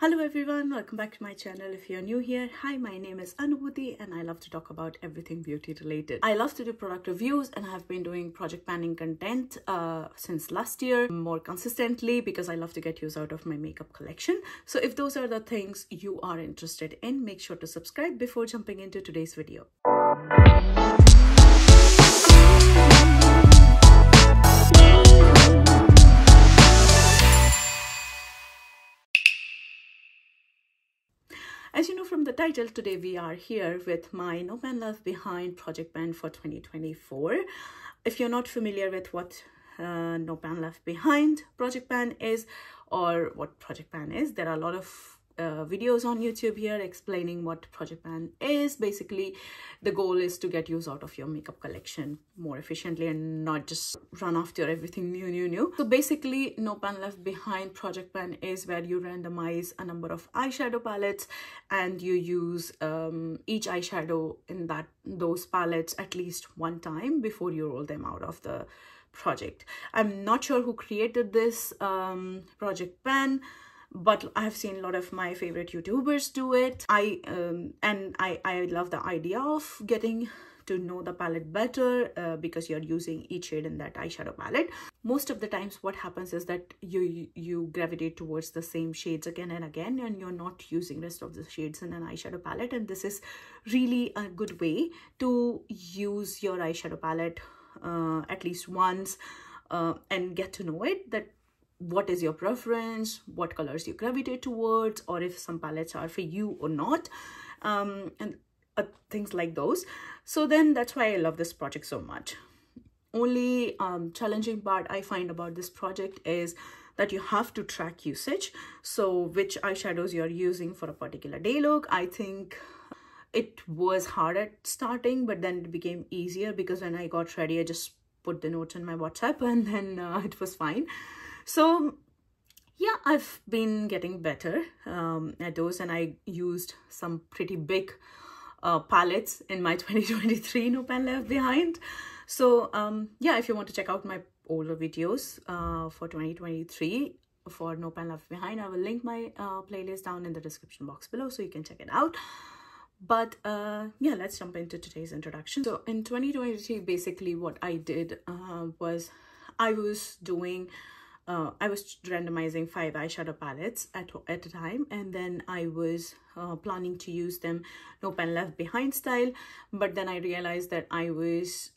Hello everyone, welcome back to my channel. If you're new here, hi, my name is Anubhuti and I love to talk about everything beauty related. I love to do product reviews and I have been doing project panning content since last year more consistently because I love to get use out of my makeup collection. So if those are the things you are interested in, make sure to subscribe before jumping into today's video. As you know from the title, today we are here with my No Pan Left Behind project pan for 2024. If you're not familiar with what No Pan Left Behind project pan is or what project pan is, there are a lot of videos on YouTube here explaining what project pan is. Basically, the goal is to get use out of your makeup collection more efficiently and not just run after everything new. So basically, No Pan Left Behind project pan is where you randomize a number of eyeshadow palettes and you use each eyeshadow in those palettes at least one time before you roll them out of the project. I'm not sure who created this project pan, but I have seen a lot of my favorite YouTubers do it. I love the idea of getting to know the palette better because you're using each shade in that eyeshadow palette. Most of the times what happens is that you gravitate towards the same shades again and again and you're not using rest of the shades in an eyeshadow palette, and this is really a good way to use your eyeshadow palette at least once and get to know it, that what is your preference, what colors you gravitate towards, or if some palettes are for you or not, and things like those. So then that's why I love this project so much. Only challenging part I find about this project is that you have to track usage. So which eyeshadows you're using for a particular day look. I think it was hard at starting, but then it became easier because when I got ready, I just put the notes in my WhatsApp and then it was fine. So yeah, I've been getting better at those, and I used some pretty big palettes in my 2023 No Pan Left Behind. So yeah, if you want to check out my older videos for 2023 for No Pan Left Behind, I will link my playlist down in the description box below so you can check it out. But yeah, let's jump into today's introduction. So in 2023, basically what I did was I was randomizing 5 eyeshadow palettes at a time, and then I was planning to use them No Pan Left Behind style, but then I realized that I was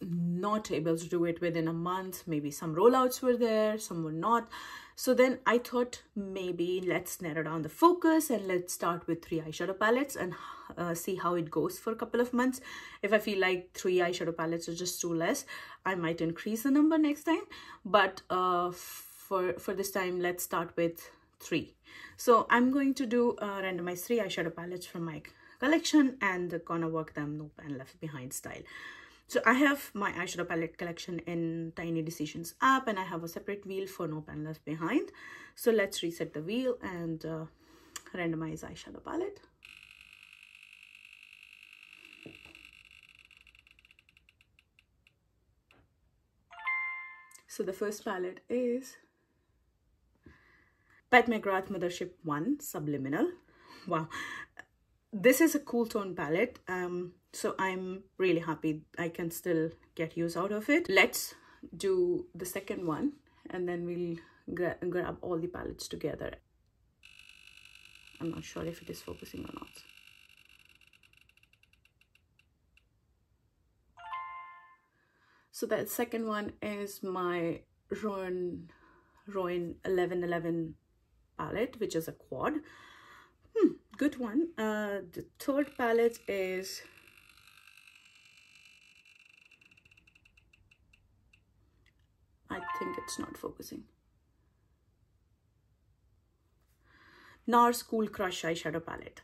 not able to do it within a month. Maybe some rollouts were there, some were not. So then I thought maybe let's narrow down the focus and let's start with 3 eyeshadow palettes and see how it goes for a couple of months. If I feel like 3 eyeshadow palettes are just too less, I might increase the number next time. But for this time, let's start with 3. So I'm going to do randomize 3 eyeshadow palettes from my collection and gonna work them No Pan Left Behind style. So I have my eyeshadow palette collection in Tiny Decisions app, and I have a separate wheel for No Pan Left Behind. So let's reset the wheel and randomize eyeshadow palette. So the first palette is Pat McGrath Mothership 1 Subliminal. Wow, this is a cool tone palette. So I'm really happy I can still get use out of it. Let's do the second one and then we'll grab all the palettes together. I'm not sure if it is focusing or not. So that second one is my Rowan 1111 palette, which is a quad. Good one. The third palette is I think it's not focusing. NARS Cool Crush eyeshadow palette.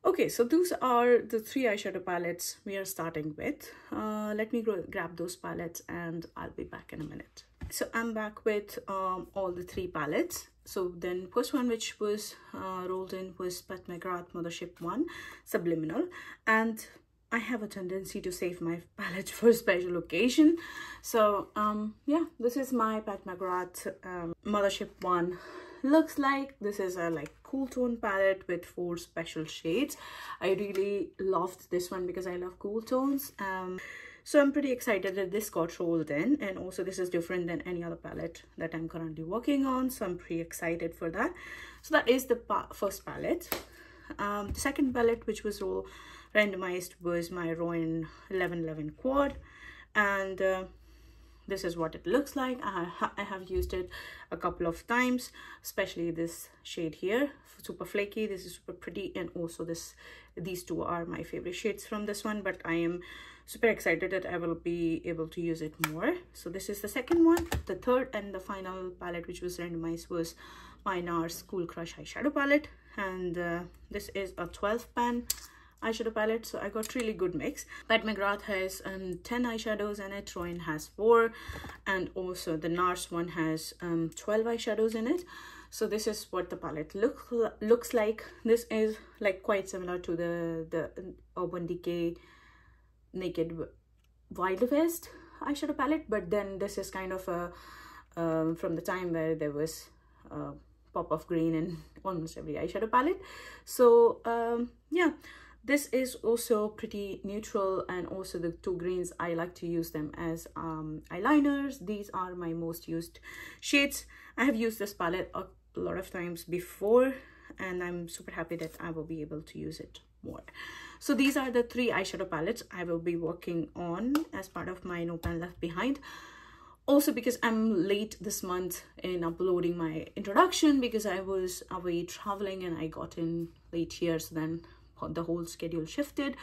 Okay, so those are the 3 eyeshadow palettes we are starting with. Let me grab those palettes and I'll be back in a minute. So I'm back with all the 3 palettes. So then first one which was rolled in was Pat McGrath Mothership 1 Subliminal, and I have a tendency to save my palette for special occasion. So yeah, this is my Pat McGrath Mothership 1 looks like. This is a like cool tone palette with 4 special shades. I really loved this one because I love cool tones. So I'm pretty excited that this got rolled in, and also this is different than any other palette that I'm currently working on, so I'm pretty excited for that. So that is the first palette. The second palette, which was randomized, was my Rowan 1111 quad, and this is what it looks like. I have used it a couple of times, especially this shade here, super flaky. This is super pretty, and also these two are my favorite shades from this one, but I am super excited that I will be able to use it more. So this is the second one. The third and the final palette, which was randomized, was my NARS Cool Crush eyeshadow palette, and this is a 12 pan eyeshadow palette, so I got really good mix. Pat McGrath has 10 eyeshadows in it, Rowan has 4, and also the NARS one has 12 eyeshadows in it. So this is what the palette looks like. This is like quite similar to the Urban Decay Naked Wild West eyeshadow palette, but then this is kind of a from the time where there was pop of green in almost every eyeshadow palette. So yeah, this is also pretty neutral, and also the 2 greens, I like to use them as eyeliners. These are my most used shades. I have used this palette a lot of times before, and I'm super happy that I will be able to use it more. So these are the 3 eyeshadow palettes I will be working on as part of my No Pan Left Behind. Also because I'm late this month in uploading my introduction, because I was away traveling and I got in late here, so then the whole schedule shifted.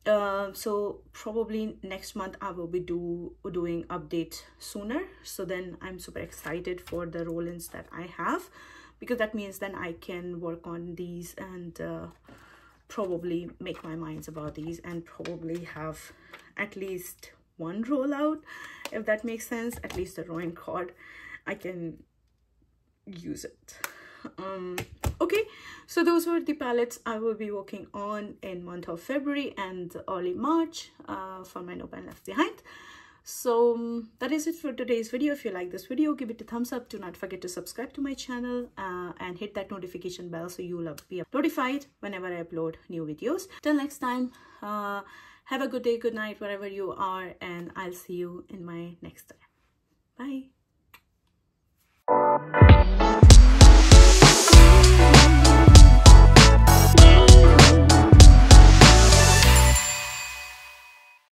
So probably next month I will be doing update sooner, so then I'm super excited for the roll-ins that I have, because that means then I can work on these and probably make my minds about these, and probably have at least one rollout, if that makes sense. At least a Rowan card, I can use it. Okay, so those were the palettes I will be working on in month of February and early March for my No Pan Left Behind. So that is it for today's video. If you like this video, give it a thumbs up. Do not forget to subscribe to my channel and hit that notification bell so you will be notified whenever I upload new videos. Till next time, have a good day, good night, wherever you are, and I'll see you in my next time. Bye.